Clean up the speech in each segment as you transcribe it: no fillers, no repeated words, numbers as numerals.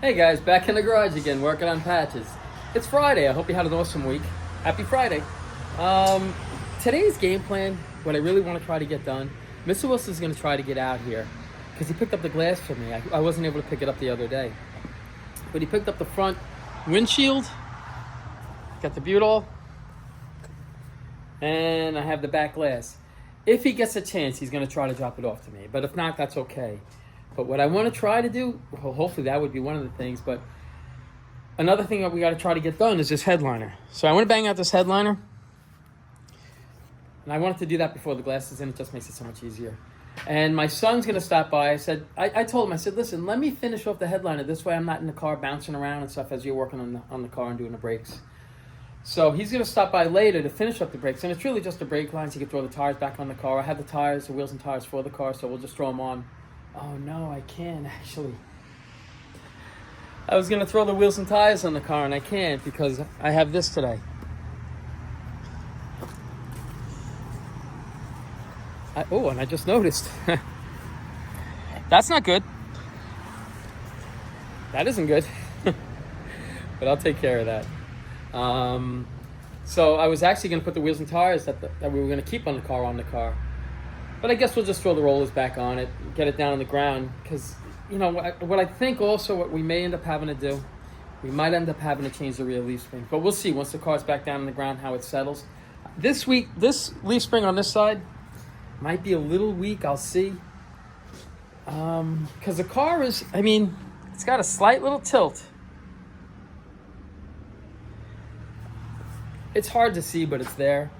Hey guys, back in the garage again, working on patches. It's Friday. I hope you had an awesome week. Happy Friday. Um, Today's game plan, what I really want to try to get done, Mr. Wilson's going to try to get out here because he picked up the glass for me. I wasn't able to pick it up the other day, but he picked up the front windshield, got the butyl, and I have the back glass. If he gets a chance, he's going to try to drop it off to me, but if not, that's okay. But what I want to try to do, well, hopefully that would be one of the things, but another thing that we got to try to get done is this headliner. So I want to bang out this headliner, and I wanted to do that before the glass is in. It just makes it so much easier. And my son's going to stop by. I told him, I said, listen, let me finish off the headliner. This way I'm not in the car bouncing around and stuff as you're working on the car and doing the brakes. So he's going to stop by later to finish up the brakes. And it's really just the brake lines. He can throw the tires back on the car. I have the tires, the wheels and tires for the car, so we'll just throw them on. Oh, no, I can't, actually. I was going to throw the wheels and tires on the car, and I can't because I have this today. And I just noticed. That's not good. That isn't good. But I'll take care of that. So I was actually going to put the wheels and tires that we were going to keep on the car. But I guess we'll just throw the rollers back on it, get it down on the ground, because, what I think also what we may end up having to do, we might end up having to change the rear leaf spring. But we'll see once the car's back down on the ground how it settles. This week, this leaf spring on this side might be a little weak, I'll see. Because the car is, it's got a slight little tilt. It's hard to see, but it's there.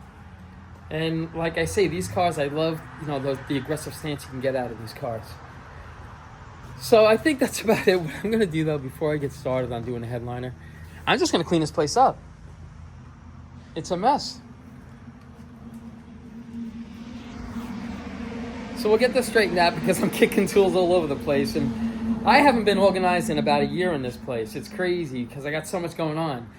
And like I say, these cars, I love, the aggressive stance you can get out of these cars. So I think that's about it. What I'm going to do, though, before I get started on doing a headliner, I'm just going to clean this place up. It's a mess. So we'll get this straightened out because I'm kicking tools all over the place. And I haven't been organized in about a year in this place. It's crazy because I got so much going on.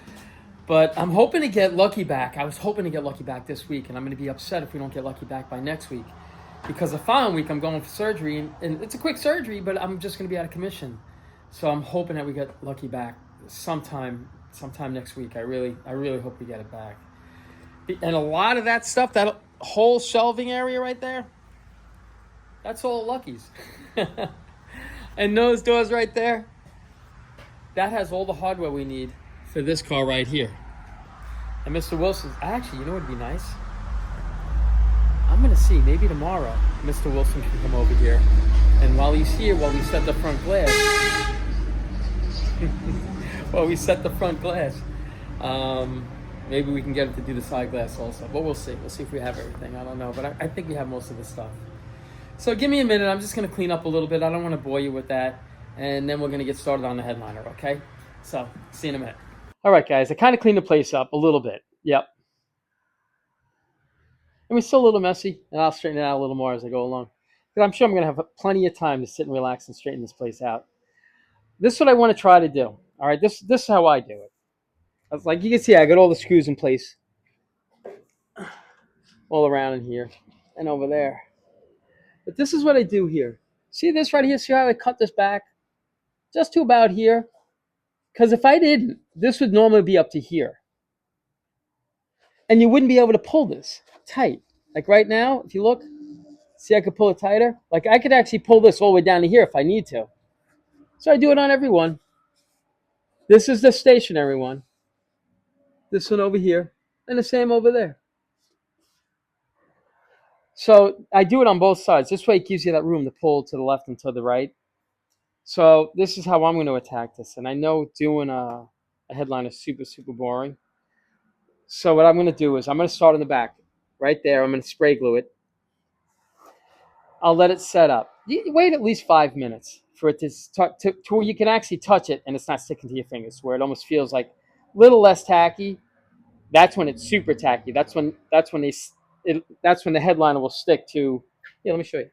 But I'm hoping to get Lucky back. I was hoping to get Lucky back this week, and I'm going to be upset if we don't get Lucky back by next week. Because the following week I'm going for surgery, and it's a quick surgery, but I'm just going to be out of commission. So I'm hoping that we get Lucky back sometime next week. I really hope we get it back. And a lot of that stuff, that whole shelving area right there, that's all Lucky's. And those doors right there, that has all the hardware we need for this car right here. And Mr. Wilson's, actually, you know what would be nice? I'm going to see, maybe tomorrow, Mr. Wilson can come over here. And while he's here, while we set the front glass, maybe we can get him to do the side glass also. But we'll see. We'll see if we have everything. I don't know. But I think we have most of the stuff. So give me a minute. I'm just going to clean up a little bit. I don't want to bore you with that. And then we're going to get started on the headliner, okay? So, see you in a minute. All right, guys. I kind of cleaned the place up a little bit. Yep. And we're still a little messy, and I'll straighten it out a little more as I go along. Because I'm sure I'm going to have plenty of time to sit and relax and straighten this place out. This is what I want to try to do. All right, this is how I do it. Like you can see, I got all the screws in place all around in here and over there. But this is what I do here. See this right here? See how I cut this back? Just to about here. Because if I didn't, this would normally be up to here. And you wouldn't be able to pull this tight. Like right now, if you look, see I could pull it tighter? Like I could actually pull this all the way down to here if I need to. So I do it on every one. This is the stationary one. This one over here. And the same over there. So I do it on both sides. This way it gives you that room to pull to the left and to the right. So this is how I'm going to attack this. And I know doing a headline is super, super boring. So what I'm going to do is I'm going to start in the back. Right there. I'm going to spray glue it. I'll let it set up. You wait at least 5 minutes for it to where you can actually touch it and it's not sticking to your fingers, where it almost feels like a little less tacky. That's when it's super tacky. That's when the headliner will stick to. Yeah, let me show you.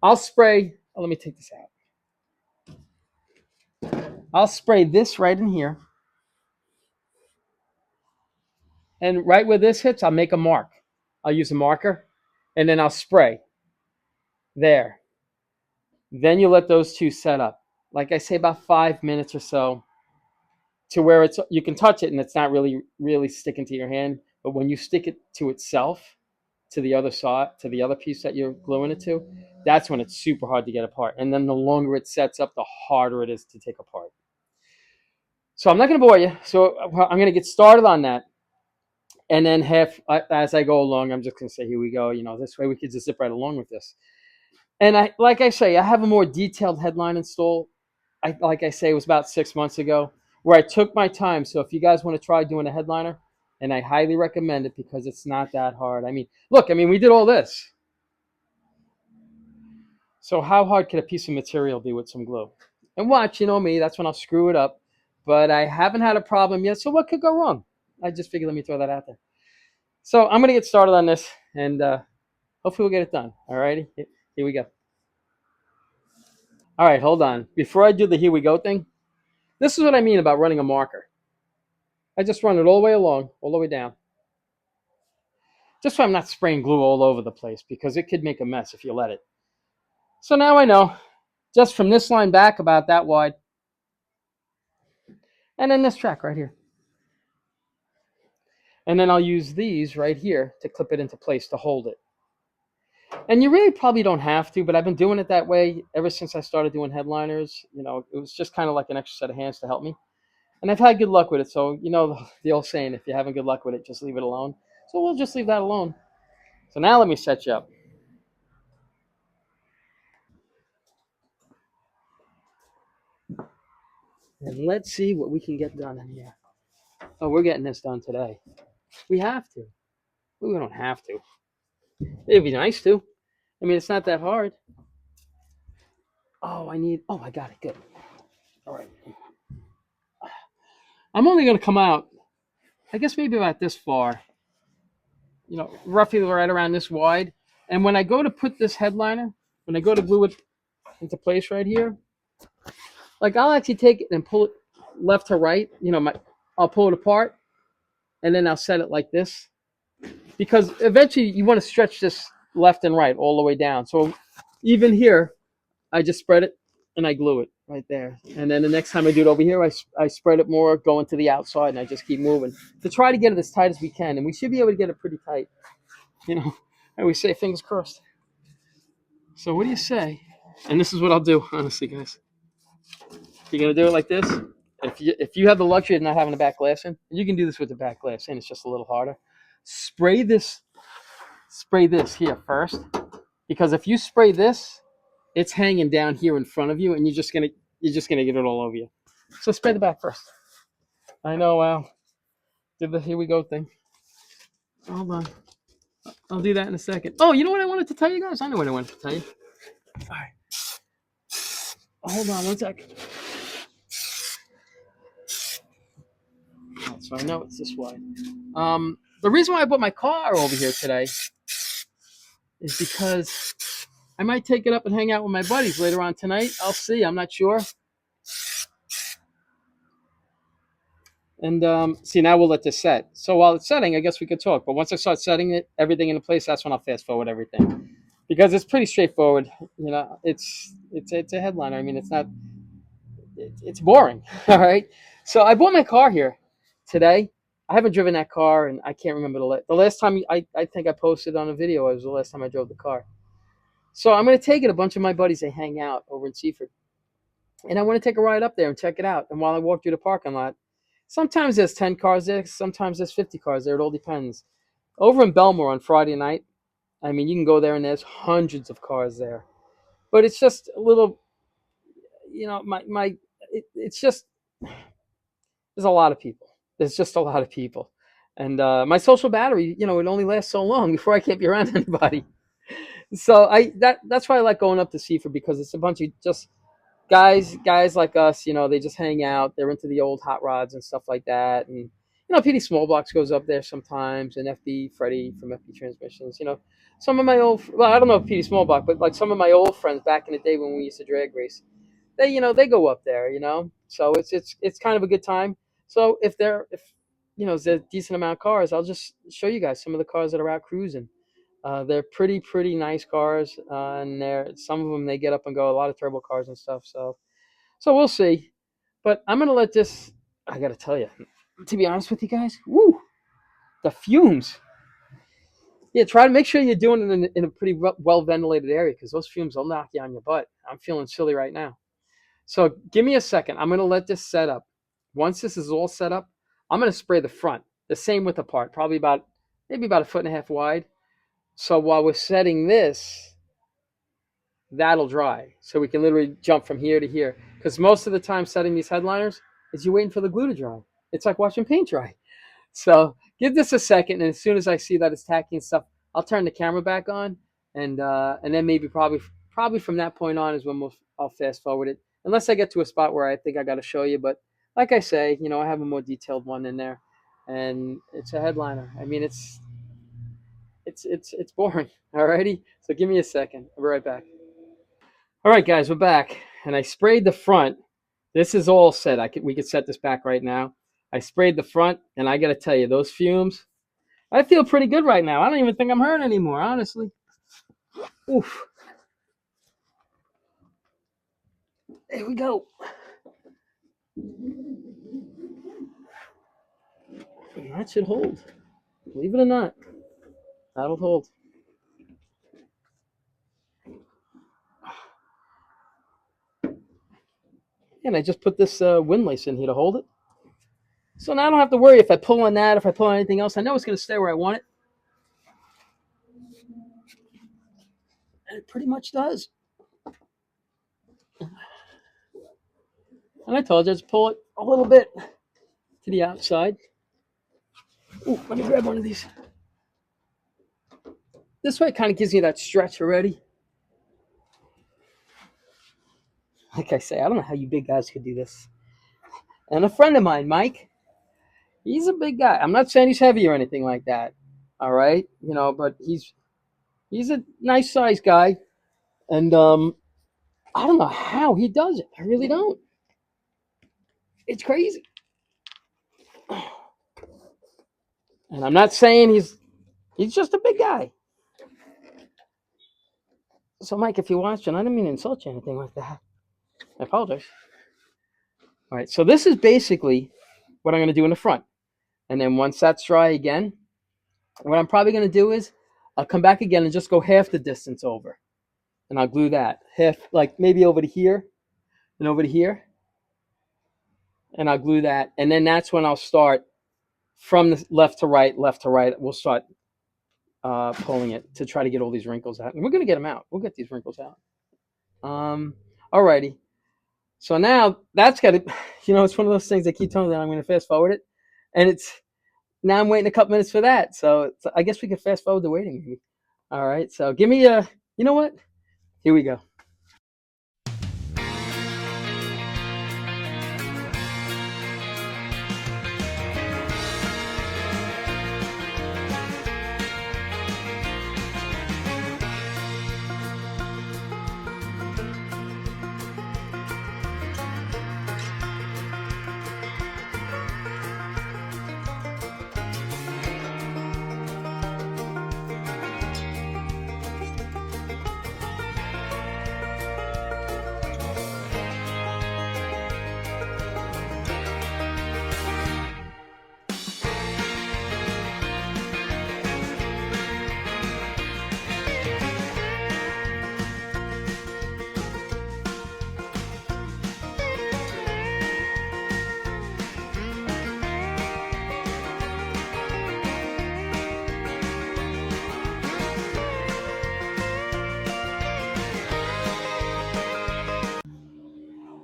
I'll spray. Oh, let me take this out. I'll spray this right in here. And right where this hits, I'll make a mark. I'll use a marker, and then I'll spray. There. Then you let those two set up. like I say, about 5 minutes or so, to where it's you can touch it and it's not really sticking to your hand. But when you stick it to itself, to the other side, to the other piece that you're gluing it to, that's when it's super hard to get apart. And then the longer it sets up, the harder it is to take apart. So I'm not going to bore you. So I'm going to get started on that. And then as I go along, I'm just going to say, here we go. This way we could just zip right along with this. And like I say, I have a more detailed headline install. Like I say, it was about 6 months ago where I took my time. So if you guys want to try doing a headliner, and I highly recommend it because it's not that hard. I mean, look, we did all this. So how hard could a piece of material be with some glue? And watch, me, that's when I'll screw it up. But I haven't had a problem yet. So what could go wrong? I just figured let me throw that out there. So I'm going to get started on this, and hopefully we'll get it done. All righty, here we go. All right, hold on. Before I do the here we go thing, this is what I mean about running a marker. I just run it all the way along, all the way down. Just so I'm not spraying glue all over the place because it could make a mess if you let it. So now I know, just from this line back about that wide, and then this track right here. And then I'll use these right here to clip it into place to hold it. And you really probably don't have to, but I've been doing it that way ever since I started doing headliners. It was just kind of like an extra set of hands to help me. And I've had good luck with it. So, the old saying, if you're having good luck with it, just leave it alone. So we'll just leave that alone. So now let me set you up. And let's see what we can get done in here. Oh, we're getting this done today. We have to. We don't have to. It'd be nice to. It's not that hard. Oh, I got it. Good. All right. I'm only going to come out, I guess maybe about this far, roughly right around this wide. And when I go to put this headliner, when I go to glue it into place right here, like I'll actually take it and pull it left to right. I'll pull it apart and then I'll set it like this because eventually you want to stretch this left and right all the way down. So even here, I just spread it and I glue it right there. And then the next time I do it over here, I spread it more going to the outside and I just keep moving to try to get it as tight as we can. And we should be able to get it pretty tight. I always say fingers crossed. So what do you say? And this is what I'll do, honestly, guys. You're going to do it like this. If you have the luxury of not having the back glass in, you can do this with the back glass in. It's just a little harder. Spray this here first. Because if you spray this, it's hanging down here in front of you, and you're just gonna get it all over you. So spray the back first. I know, Al. Did the here we go thing. Hold on. I'll do that in a second. Oh, you know what I wanted to tell you guys? I know what I wanted to tell you. All right. Hold on one second. Right, so I know it's this wide. The reason why I brought my car over here today is because I might take it up and hang out with my buddies later on tonight. I'll see. I'm not sure. And see, now we'll let this set. So while it's setting, I guess we could talk. But once I start setting everything into place, that's when I'll fast forward everything, because it's pretty straightforward. It's a headliner. It's not. It's boring. All right. So I bought my car here today. I haven't driven that car, and I can't remember the last time. I think I posted on a video. It was the last time I drove the car. So I'm going to take it. A bunch of my buddies, they hang out over in Seaford, and I want to take a ride up there and check it out. And while I walk through the parking lot, sometimes there's 10 cars there, sometimes there's 50 cars there. It all depends. Over in Belmore on Friday night, you can go there and there's hundreds of cars there. But it's just a little, it's just, there's a lot of people. There's just a lot of people. And my social battery, it only lasts so long before I can't be around anybody. So that's why I like going up to Seaford, because it's a bunch of just guys like us, they just hang out. They're into the old hot rods and stuff like that. And PD Smallbox goes up there sometimes, and FB Freddie from FB Transmissions. Some of my I don't know if PD Smallbox, but like some of my old friends back in the day when we used to drag race, they go up there. So it's kind of a good time. So if there's a decent amount of cars, I'll just show you guys some of the cars that are out cruising. They're pretty nice cars, and some of them they get up and go. A lot of turbo cars and stuff. So So we'll see. But I'm gonna let this. I gotta tell you, to be honest with you guys, woo, the fumes. Yeah, try to make sure you're doing it in a pretty well ventilated area because those fumes will knock you on your butt. I'm feeling silly right now. So give me a second. I'm gonna let this set up. Once this is all set up, I'm gonna spray the front. The same width apart, probably about maybe about a foot and a half wide. So while we're setting this, that'll dry. So we can literally jump from here to here. Because most of the time setting these headliners is you're waiting for the glue to dry. It's like watching paint dry. So give this a second, and as soon as I see that it's tacky and stuff, I'll turn the camera back on, and then maybe probably from that point on is when I'll fast forward it, unless I get to a spot where I think I got to show you. But like I say, I have a more detailed one in there, and it's a headliner. I mean, it's boring. Alrighty, so give me a second. I'll be right back. All right, guys, we're back, and I sprayed the front. This is all set. We could set this back right now. I sprayed the front, and I got to tell you, those fumes. I feel pretty good right now. I don't even think I'm hurt anymore, honestly. Oof. There we go. And that should hold. Believe it or not, that'll hold. And I just put this windlace in here to hold it. So now I don't have to worry if I pull on that, if I pull on anything else. I know it's going to stay where I want it. And it pretty much does. And I told you, just pull it a little bit to the outside. Ooh, let me grab one of these. This way it kind of gives you that stretch already. Like I say, I don't know how you big guys could do this. And a friend of mine, Mike, he's a big guy. I'm not saying he's heavy or anything like that. All right, but he's a nice sized guy, and I don't know how he does it. I really don't. It's crazy. And I'm not saying he's just a big guy. So Mike, if you're watching, I didn't mean to insult you or anything like that. I apologize. All right, so this is basically what I'm going to do in the front. And then once that's dry again, what I'm probably going to do is I'll come back again and just go half the distance over. And I'll glue that. Half, like maybe over to here and over to here. And I'll glue that. And then that's when I'll start from the left to right. We'll start pulling it to try to get all these wrinkles out. And we're going to get them out. We'll get these wrinkles out. Alrighty. So now that's got to, it's one of those things I keep telling them I'm going to fast forward it. And now I'm waiting a couple minutes for that. So I guess we could fast forward the waiting maybe. All right. So give me you know what? Here we go.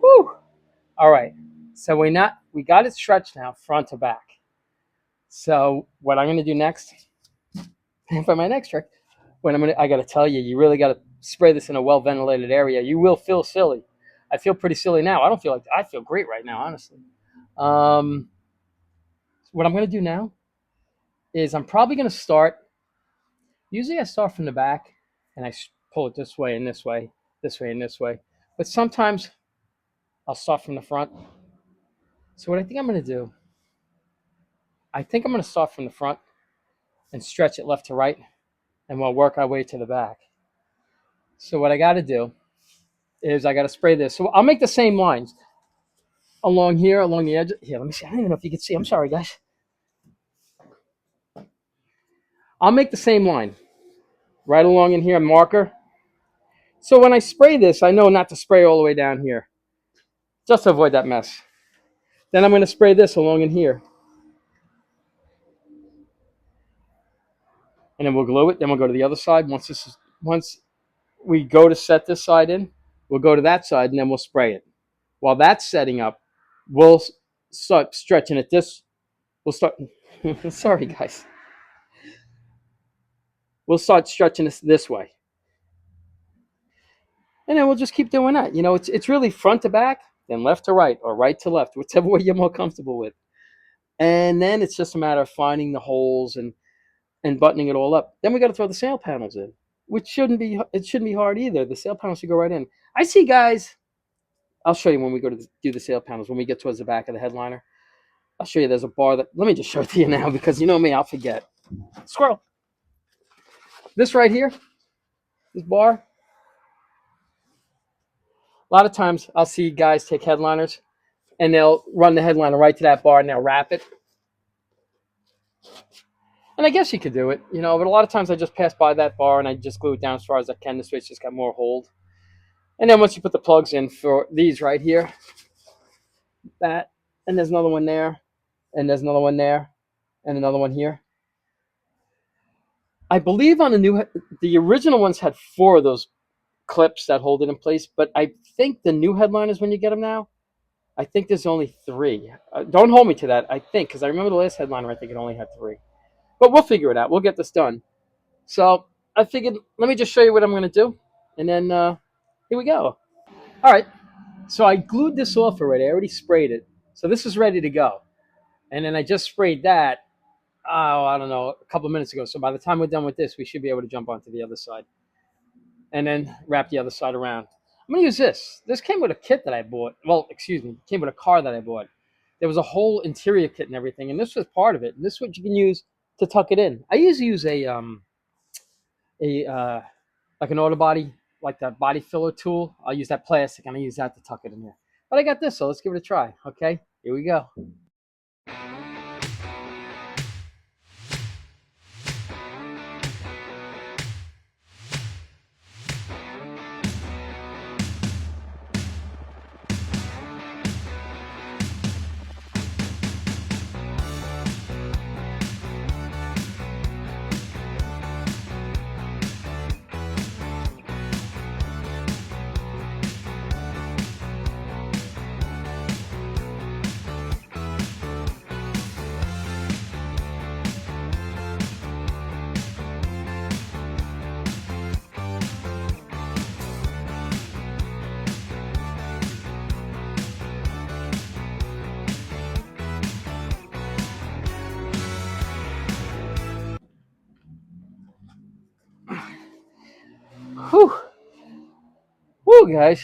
Woo! All right. So we got it stretched now, front to back. So what I'm going to do next, for my next trick, I got to tell you, you really got to spray this in a well ventilated area. You will feel silly. I feel pretty silly now. I feel great right now, honestly. What I'm going to do now is I'm probably going to start. Usually I start from the back and I pull it this way and this way, this way and this way. But sometimes I'll start from the front. So what I think I'm going to do, I think I'm going to start from the front and stretch it left to right, and we'll work our way to the back. So what I got to do is I got to spray this. So I'll make the same lines. along here, along the edge. Here, let me see. I don't even know if you can see. I'm sorry, guys. I'll make the same line right along in here, marker. So when I spray this, I know not to spray all the way down here, just to avoid that mess. Then I'm going to spray this along in here. And then we'll glue it. Then we'll go to the other side. Once we go to set this side in, we'll go to that side and then we'll spray it. While that's setting up, we'll start stretching it this. We'll start. Sorry, guys. We'll start stretching this way. And then we'll just keep doing that. You know, it's really front to back, then left to right, or right to left, whichever way you're more comfortable with. And then it's just a matter of finding the holes and buttoning it all up. Then we got to throw the sail panels in, which shouldn't be hard either. The sail panels should go right in. I see guys. I'll show you when we go to do the sail panels. When we get towards the back of the headliner, I'll show you. There's a bar that. Let me just show it to you now because you know me, I'll forget. Squirrel. This right here, this bar. A lot of times I'll see guys take headliners and they'll run the headliner right to that bar and they'll wrap it. And I guess you could do it, you know, but a lot of times I just pass by that bar and I just glue it down as far as I can. This way it's just got more hold. And then once you put the plugs in for these right here, that, and there's another one there, and there's another one there, and another one here. I believe on the original ones had 4 of those clips that hold it in place, but I think the new headliners, when you get them now, I think there's only 3. Don't hold me to that, I think, because I remember the last headliner, I think it only had 3. But we'll figure it out. We'll get this done. So I figured, let me just show you what I'm going to do. And then here we go. All right. So I glued this off already. I already sprayed it. So this is ready to go. And then I just sprayed that, I don't know, a couple of minutes ago. So by the time we're done with this, we should be able to jump onto the other side. And then wrap the other side around. I'm going to use this. This came with a kit that I bought. Well, excuse me. It came with a car that I bought. There was a whole interior kit and everything. And this was part of it. And this is what you can use to tuck it in. I usually use a like an auto body, like that body filler tool. I'll use that plastic and I use that to tuck it in there. But I got this, so let's give it a try. Okay, here we go. Whew. Whew, guys.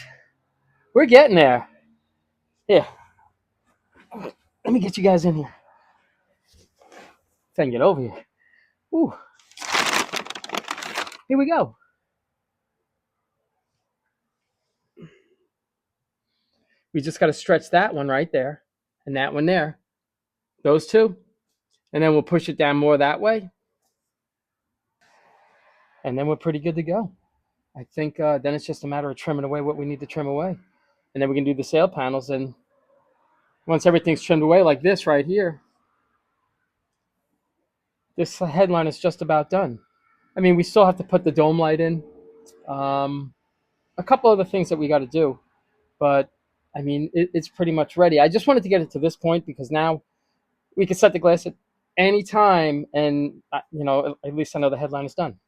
We're getting there. Here. Let me get you guys in here. If I can get over here. Whew. Here we go. We just got to stretch that one right there and that one there. Those 2. And then we'll push it down more that way. And then we're pretty good to go. I think then it's just a matter of trimming away what we need to trim away. And then we can do the sail panels. And once everything's trimmed away like this right here, this headline is just about done. I mean, we still have to put the dome light in. A couple other things that we got to do. But, I mean, it's pretty much ready. I just wanted to get it to this point because now we can set the glass at any time. And, you know, at least I know the headline is done.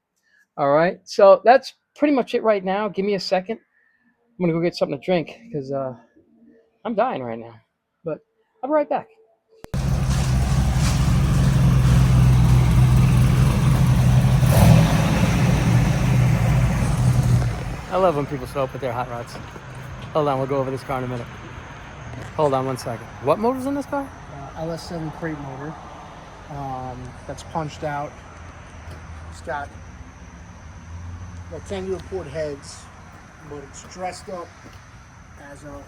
All right. So that's pretty much it right now. Give me a second. I'm going to go get something to drink because I'm dying right now. But I'll be right back. I love when people show up with their hot rods. Hold on, we'll go over this car in a minute. Hold on 1 second. What motor's in this car? LS7 crate motor. That's punched out. It's got rectangular port heads, but it's dressed up as an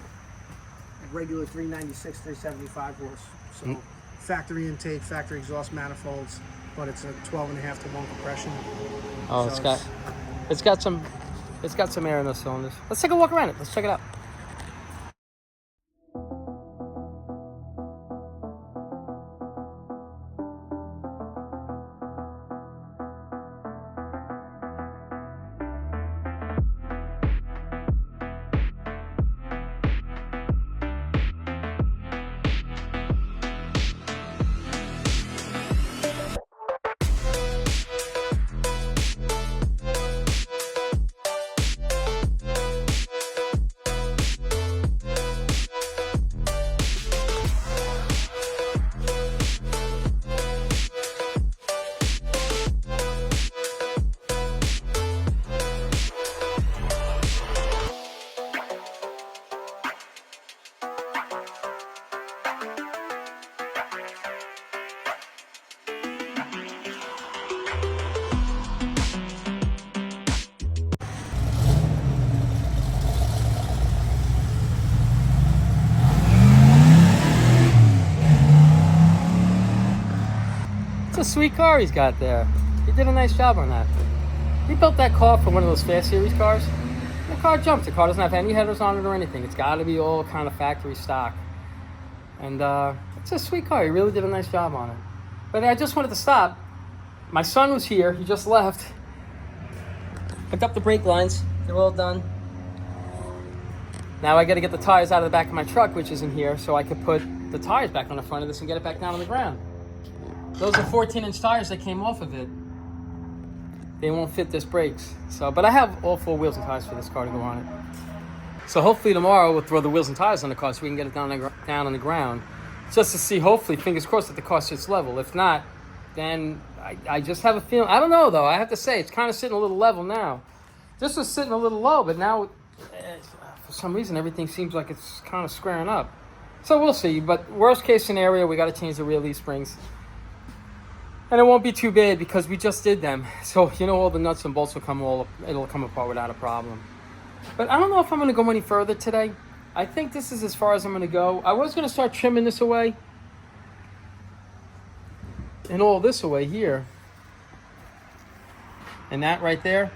regular 396, 375 horse. So factory intake, factory exhaust manifolds, but it's a 12.5 to 1 compression. Oh, So it's got some air in those cylinders. Let's take a walk around it. Let's check it out. It's a sweet car he's got there. He did a nice job on that. He built that car for one of those Fast Series cars. The car jumps. The car doesn't have any headers on it or anything. It's got to be all kind of factory stock. And it's a sweet car. He really did a nice job on it. But I just wanted to stop. My son was here. He just left. Picked up the brake lines. They're all done. Now I got to get the tires out of the back of my truck, which isn't here, so I could put the tires back on the front of this and get it back down on the ground. Those are 14-inch tires that came off of it. They won't fit this brakes. So, but I have all 4 wheels and tires for this car to go on it. So hopefully tomorrow we'll throw the wheels and tires on the car so we can get it down on the ground. Just to see, hopefully, fingers crossed, that the car sits level. If not, then I just have a feeling. I don't know, though. I have to say, it's kind of sitting a little level now. This was sitting a little low, but now, for some reason, everything seems like it's kind of squaring up. So we'll see. But worst case scenario, we got to change the rear leaf springs. And it won't be too bad because we just did them. So, all the nuts and bolts it'll come apart without a problem. But I don't know if I'm going to go any further today. I think this is as far as I'm going to go. I was going to start trimming this away. And all this away here. And that right there.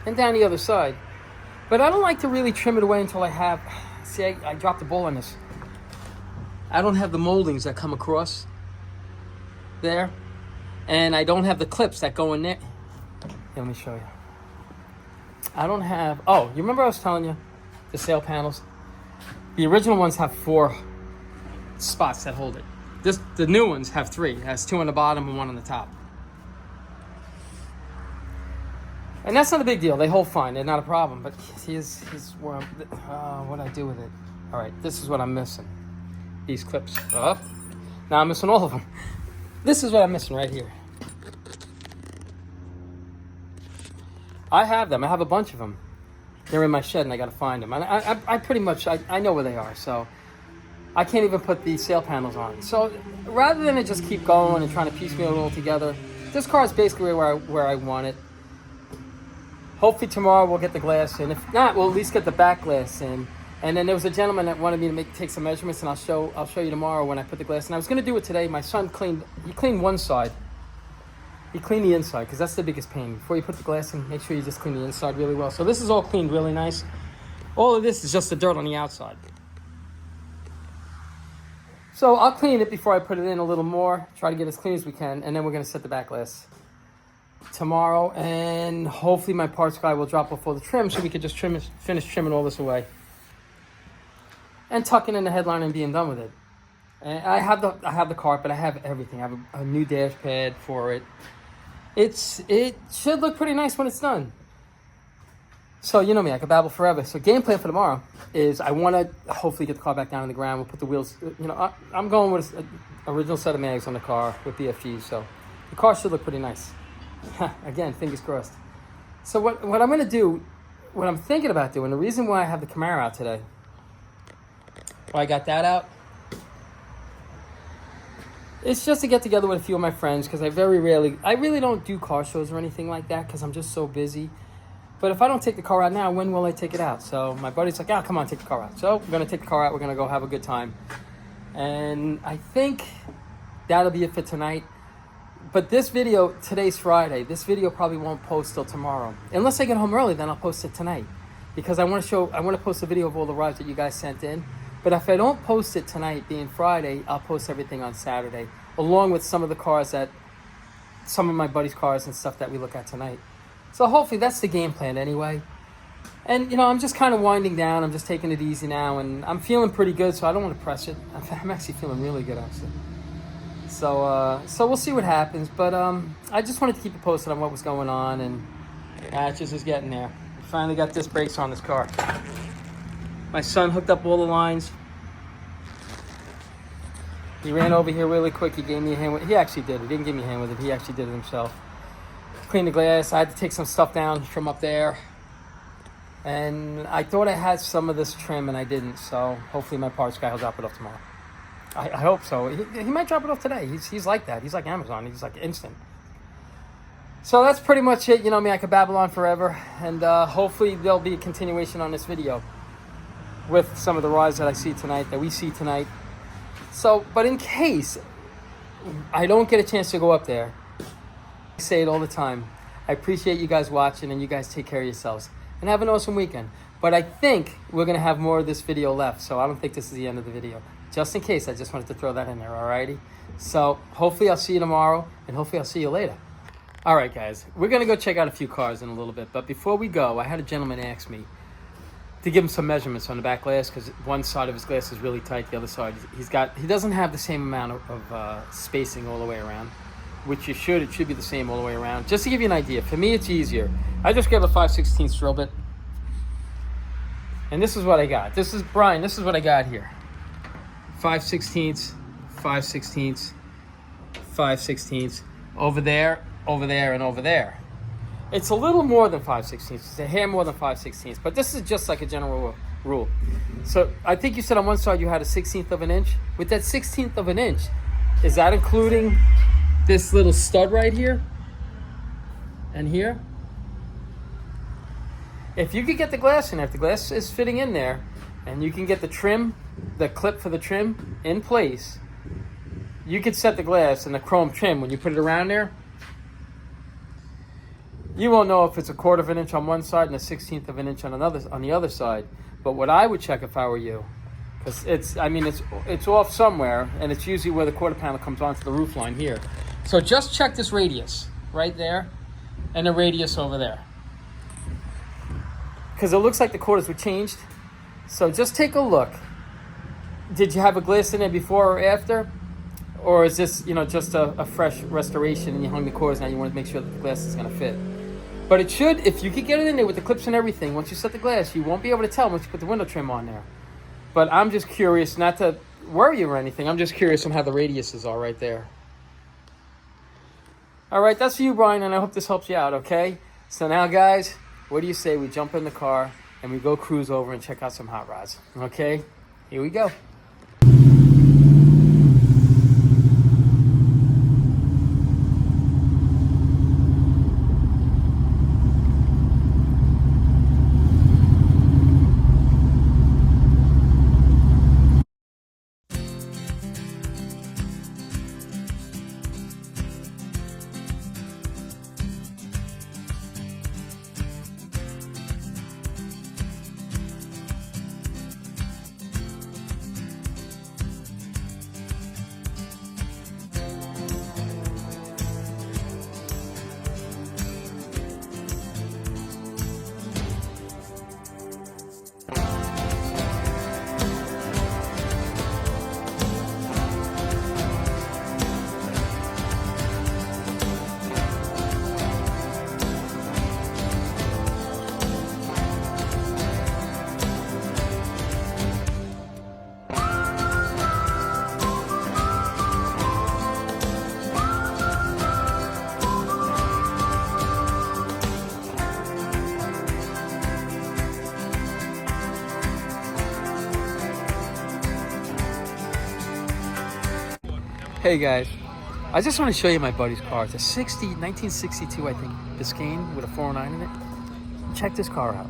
And down the other side. But I don't like to really trim it away until I have... See, I dropped the ball on this. I don't have the moldings that come across there, and I don't have the clips that go in there. Here, let me show you. I don't have, you remember I was telling you the sail panels? The original ones have 4 spots that hold it. The new ones have 3. It has 2 on the bottom and 1 on the top. And that's not a big deal. They hold fine. They're not a problem. But here's where what I do with it. All right, this is what I'm missing. These clips. Now I'm missing all of them. This is what I'm missing right here. I have them. I have a bunch of them. They're in my shed, and I got to find them. And I pretty much, I know where they are, so I can't even put the sail panels on. So rather than it just keep going and trying to piecemeal it all together, this car is basically where I want it. Hopefully tomorrow we'll get the glass in. If not, we'll at least get the back glass in. And then there was a gentleman that wanted me to take some measurements, and I'll show you tomorrow when I put the glass in. I was going to do it today. My son cleaned one side. He cleaned the inside because that's the biggest pain. Before you put the glass in, make sure you just clean the inside really well. So this is all cleaned really nice. All of this is just the dirt on the outside. So I'll clean it before I put it in a little more. Try to get as clean as we can, and then we're going to set the back glass tomorrow. And hopefully my parts guy will drop off all the trim so we could just finish trimming all this away. And tucking in the headliner and being done with it. And I have the carpet. I have everything. I have a new dash pad for it. It should look pretty nice when it's done. So you know me, I could babble forever. So game plan for tomorrow is I want to hopefully get the car back down on the ground. We'll put the wheels. I'm going with an original set of mags on the car with BFGs. So the car should look pretty nice. Again, fingers crossed. So what I'm going to do, what I'm thinking about doing, the reason why I have the Camaro out today. Why I got that out? It's just to get together with a few of my friends because I really don't do car shows or anything like that because I'm just so busy. But if I don't take the car out now, when will I take it out? So my buddy's like, come on, take the car out. So we're going to take the car out. We're going to go have a good time. And I think that'll be it for tonight. But this video, today's Friday, this video probably won't post till tomorrow. Unless I get home early, then I'll post it tonight. Because I want to post a video of all the rides that you guys sent in. But if I don't post it tonight, being Friday, I'll post everything on Saturday. Along with some of the cars some of my buddies' cars and stuff that we look at tonight. So hopefully that's the game plan anyway. And, I'm just kind of winding down. I'm just taking it easy now. And I'm feeling pretty good, so I don't want to press it. I'm actually feeling really good, actually. So we'll see what happens. But I just wanted to keep you posted on what was going on. And it just was getting there. We finally got disc brakes on this car. My son hooked up all the lines. He ran over here really quick. He gave me a hand with it. He actually did it. He didn't give me a hand with it. He actually did it himself. Cleaned the glass. I had to take some stuff down from up there. And I thought I had some of this trim, and I didn't. So hopefully my parts guy will drop it off tomorrow. I hope so. He might drop it off today. He's like that. He's like Amazon. He's like instant. So that's pretty much it. You know me, I could babble on forever. And hopefully there'll be a continuation on this video with some of the rides that I see tonight, that we see tonight. So, but in case I don't get a chance to go up there, I say it all the time. I appreciate you guys watching, and you guys take care of yourselves. And have an awesome weekend. But I think we're going to have more of this video left, so I don't think this is the end of the video. Just in case, I just wanted to throw that in there, alrighty? So, hopefully I'll see you tomorrow, and hopefully I'll see you later. Alright guys, we're going to go check out a few cars in a little bit, but before we go, I had a gentleman ask me to give him some measurements on the back glass, because one side of his glass is really tight, the other side, he doesn't have the same amount of spacing all the way around, which it should be the same all the way around. Just to give you an idea, for me it's easier. I just grab a 5/16 drill bit, and this is what I got. This is what I got here. 5/16, 5/16, 5/16, over there, and over there. It's a little more than 5/16. It's a hair more than 5/16, but this is just like a general rule. So I think you said on one side you had a 1/16 of an inch. With that 1/16 of an inch, is that including this little stud right here and here? If you could get the glass in there, if the glass is fitting in there, and you can get the trim, the clip for the trim in place, you could set the glass and the chrome trim when you put it around there. You won't know if it's a 1/4 of an inch on one side and a 1/16 of an inch on the other side. But what I would check if I were you, because it's off somewhere, and it's usually where the quarter panel comes onto the roof line here. So just check this radius right there, and the radius over there, because it looks like the quarters were changed. So just take a look. Did you have a glass in there before or after? Or is this, just a fresh restoration and you hung the quarters, now you want to make sure that the glass is going to fit? But it should, if you could get it in there with the clips and everything, once you set the glass, you won't be able to tell once you put the window trim on there. But I'm just curious, not to worry you or anything, I'm just curious on how the radiuses are right there. All right, that's for you, Brian, and I hope this helps you out, okay? So now, guys, what do you say we jump in the car and we go cruise over and check out some hot rods, okay? Here we go. Hey guys, I just want to show you my buddy's car. It's a 1962, I think, Biscayne with a 409 in it. Check this car out.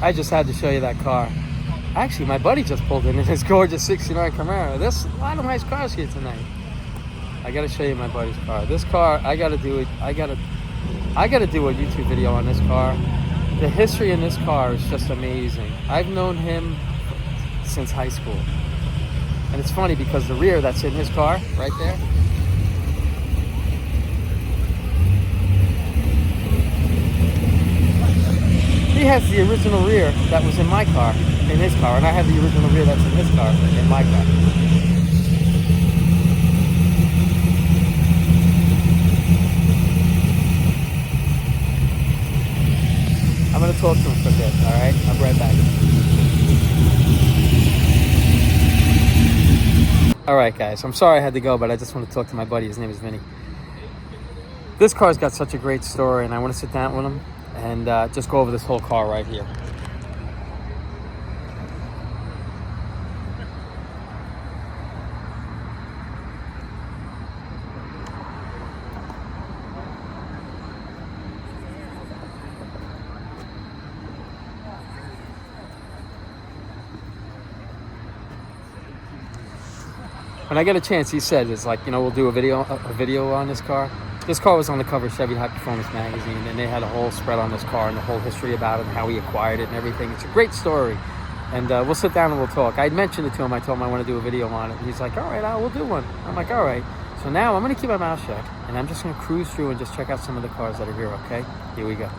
I just had to show you that car. Actually, my buddy just pulled in his gorgeous 69 Camaro. There's a lot of nice cars here tonight. I gotta show you my buddy's car. This car, I gotta do it. I gotta do a YouTube video on this car. The history in this car is just amazing. I've known him since high school. And it's funny because the rear that's in his car, right there, he has the original rear that was in my car, in his car, and I have the original rear that's in his car, in my car. I'm gonna talk to him for a bit, all right? I'll be right back. All right, guys, I'm sorry I had to go, but I just want to talk to my buddy. His name is Vinny. This car's got such a great story, and I want to sit down with him and just go over this whole car right here. When I get a chance, he said, it's like, you know, we'll do a video on this car. This car was on the cover of Chevy High Performance magazine, and they had a whole spread on this car and the whole history about it and how he acquired it and everything. It's a great story, and we'll sit down and we'll talk. I mentioned it to him. I told him I want to do a video on it, and he's like, all right, we'll do one. I'm like, all right. So now I'm going to keep my mouth shut, and I'm just going to cruise through and just check out some of the cars that are here, okay? Here we go.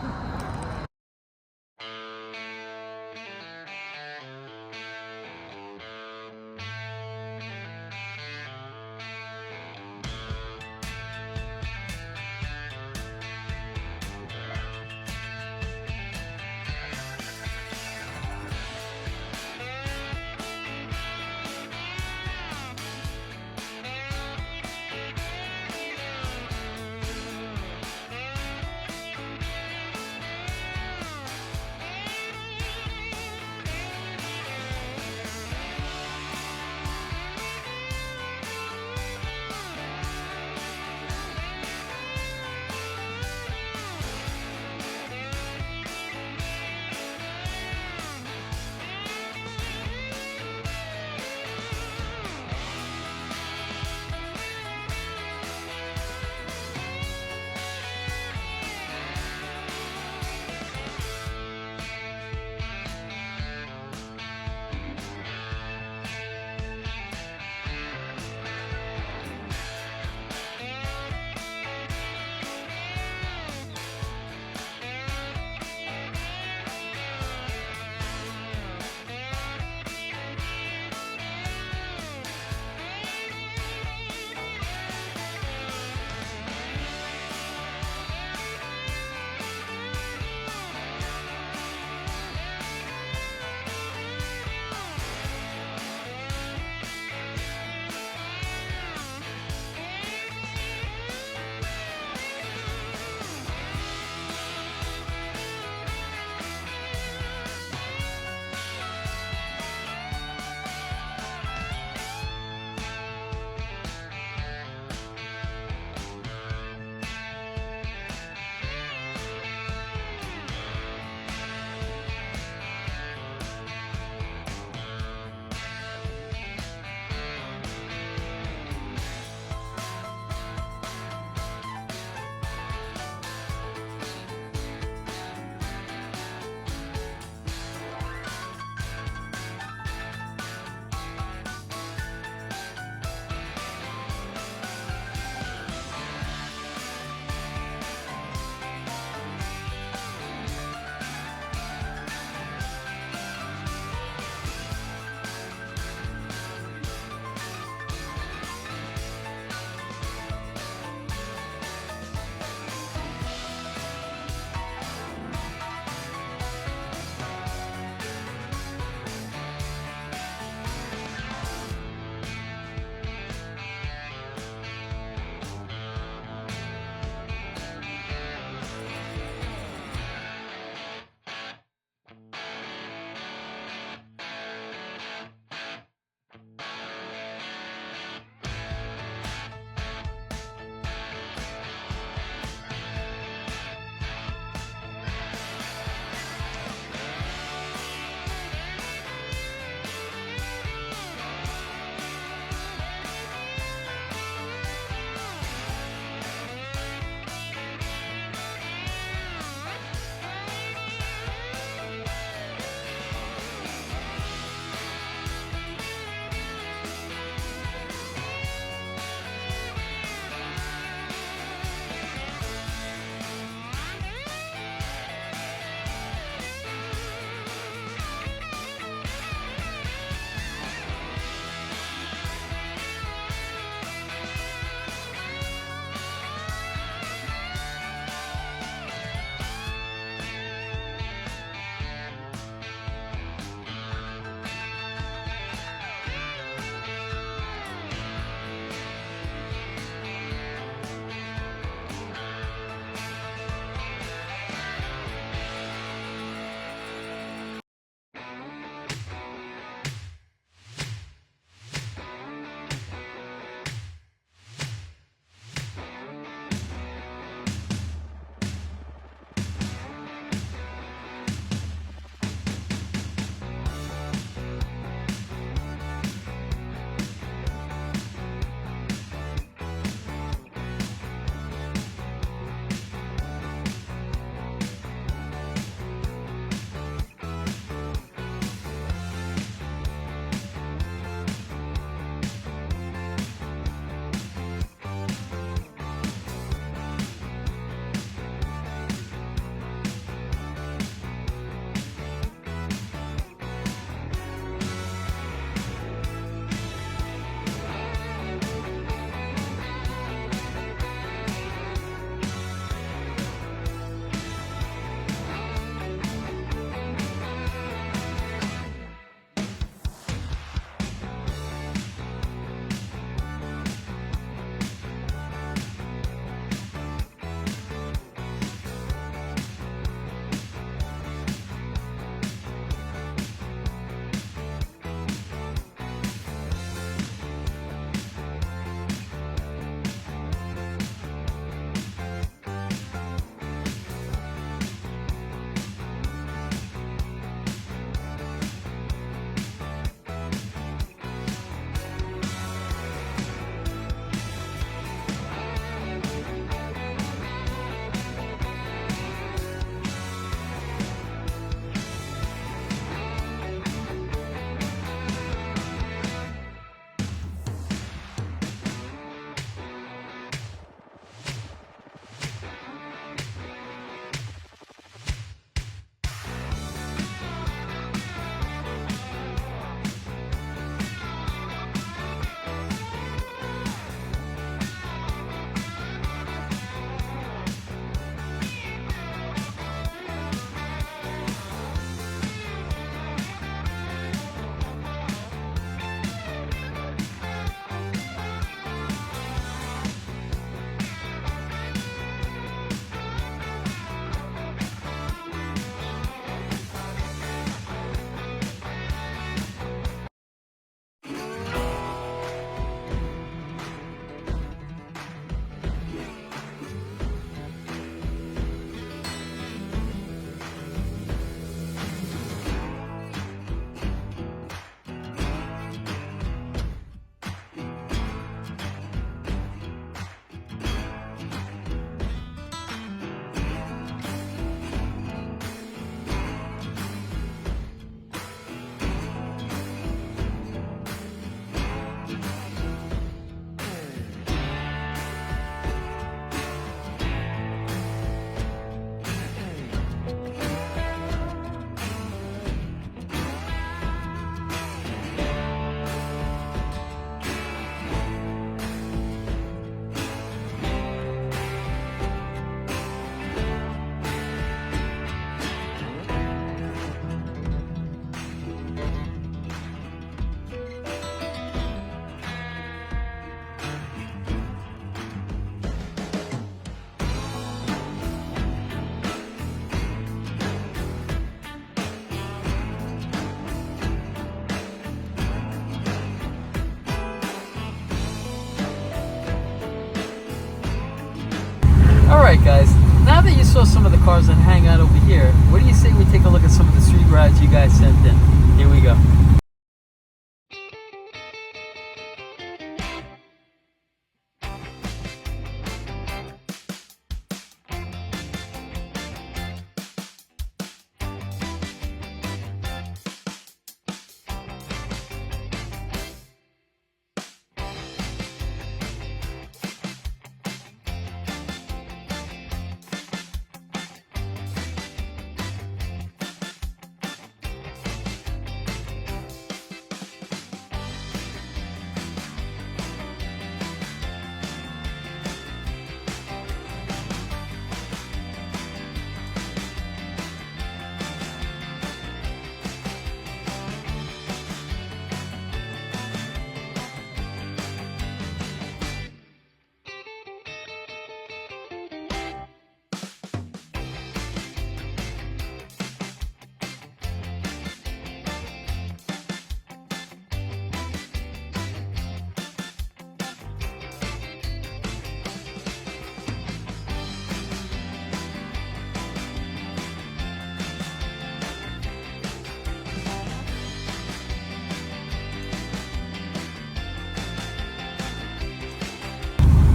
saw some of the cars that hang out over here. What do you say we take a look at some of the street rides you guys sent in? Here we go.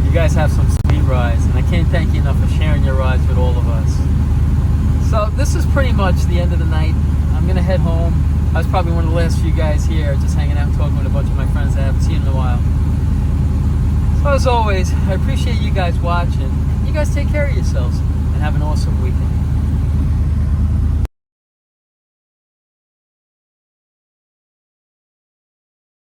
You guys have some sweet rides, and I can't thank you enough for sharing your rides with all of us. So this is pretty much the end of the night. I'm gonna head home. I was probably one of the last few guys here, just hanging out and talking with a bunch of my friends that I haven't seen in a while. So as always, I appreciate you guys watching. You guys take care of yourselves and have an awesome weekend.